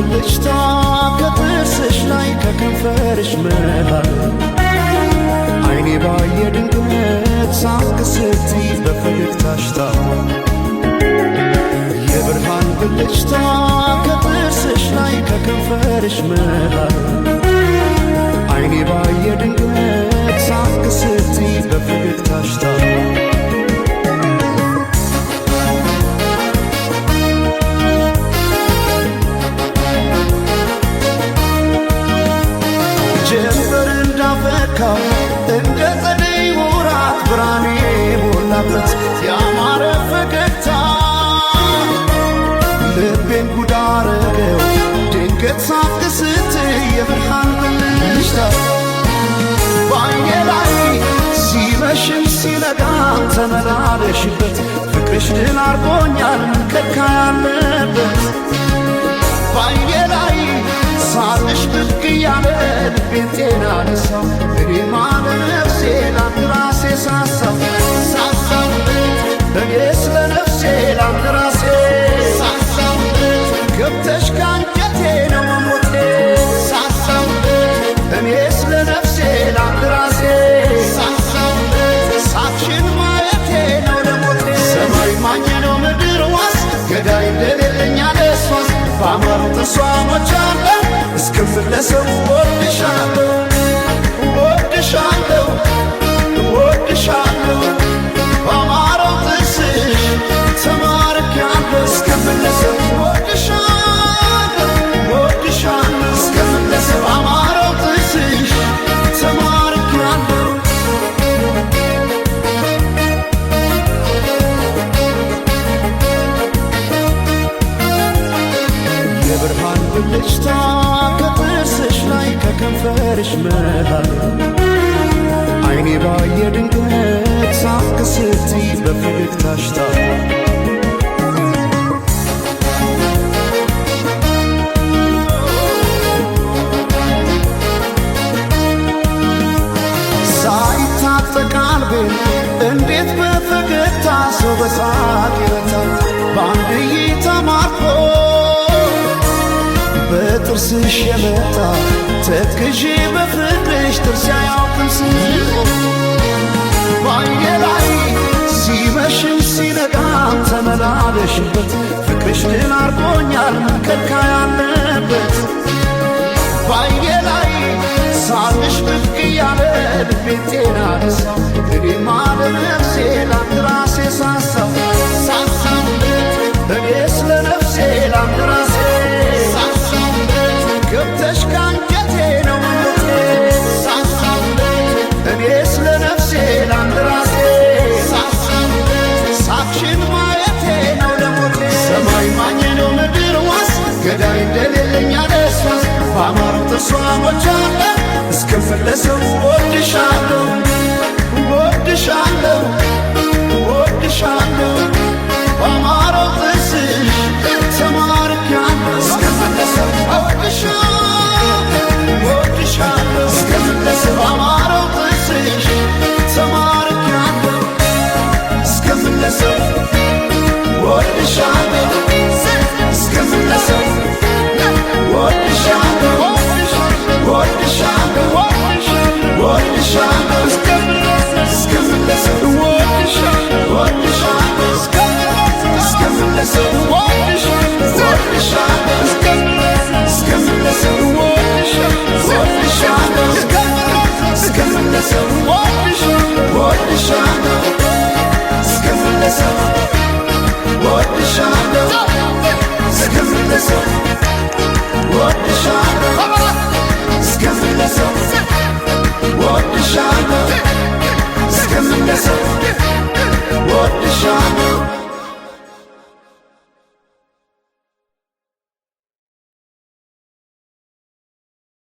ብልጭታ ከጥርስሽ ላይ ከከንፈርሽ መሃል አይኔ ባየ ድንገት ሳቅ ስትይ በፈገግታሽ ታሟል። የብርሃን ብልጭታ ከጥርስሽ ላይ ከከንፈርሽ መሃል አይኔ ባየ ድንገት ሳቅ ስትይ በፈገግታሽ ታሟል። ጀንበር እንዳፈካው እንደ ጸደይ ወራት ብርሃኔ ሞላበት ያማረ ፈገግታ ልቤን ጉድ አረገው ድንገት ሳቅ ስትይ የብርሃን ብልጭታ ባየ ላይ ሲመሽም ሲነጋም ተመላለሽበት ፍቅርሽ ድል አርጎኛል ከካ ያለበት ባየ ላይ ሳቅሽ ብቅ እያለ ልቤን ጤና ነሳው እኔማ ለነፍሴ ላንድ ራሴ ሳሳው እኔ ስለ ነፍሴ ላንድ ራሴ ሳሳው ገብተሽ ካንጀቴ ነው መሞቴ ሳሳው እኔ ስለ ነፍሴ ላንድ ራሴ ሳሳው ሳቅሽን ማየቴ ነው ለሞቴ ሰማይ ማኘ ነው ምድር ዋስ ገዳይ እንደሌለኛ ደስዋስ በአማሩ ተስዋሞቻለ እስክምለሰው ወድሻለሁ ወድሻለሁ ወድሻለሁ በአማረው ጥርስሽ ተማርኬያለሁ እስክምለሰው ወድሻለሁ ወድሻለሁ እስክምለሰው በአማረው ጥርስሽ ተማርኬያለሁ። የብርሃን ብልጭታ ከጥርስሽ ላይ ከከንፈርሽ መሃል አይኔ ባየ ድንገት ሳቅ ስትይ በፈገግታሽ ታሟል። ሳይታጠቅ ልቤን እንዴት በፈገግታ ሰው በሳቅ ይረታል በአንድ እይታ ማርኮ በጥርስሽ የመጣ ተክዤ በፍቅርሽ ጥርስ አያውቅም ስቆ ባየ ላይ ሲመሽም ሲነጋም ተመላለሽበት ፍቅርሽ ድል አርጎኛል ከካ ያለበት ባየ ላይ ሳቅሽ ብቅ እያለ ልቤን ጤና ነሳው እኔማ ለነፍሴ ላንድ ራሴ ሳሳው እኔ ስለ ነፍሴ ላንድ ራሴ ገብተሽ ካንጀቴ ነው መሞቴ እኔ ስለ ነፍሴ ላንድ ራሴ ሳቅሽን ማየቴ ነው ለሞቴ ሰማይ ማኘ ነው ምድር ዋስ ገዳይ እንደሌለኛ ደስዋስ በአማሩ ተስዋሞቻለ እስክምለሰው ወድሻለሁ ወድሻለሁ ወድሻለሁ በአማረው ጥርስሽ ተማርኬያለሁ እስክምለሰው ወድሻለሁ እስክምለሰው በአማረው ጥርስሽ ተማርኬያለሁ እስክምለሰው ወድሻለሁ እስክምለሰው ወድሻለሁ ወድሻለሁ ወድሻለሁ እስክምለሰው ወድሻለሁ እስክምለሰው ወድሻለሁ እስክምለሰው ወድሻለሁ እስክምለሰው ወድሻለሁ እስክምለሰው ወድሻለሁ እስክምለሰው ወድሻለሁ እስክምለሰው ወድሻለሁ እስክምለሰው ወድሻለሁ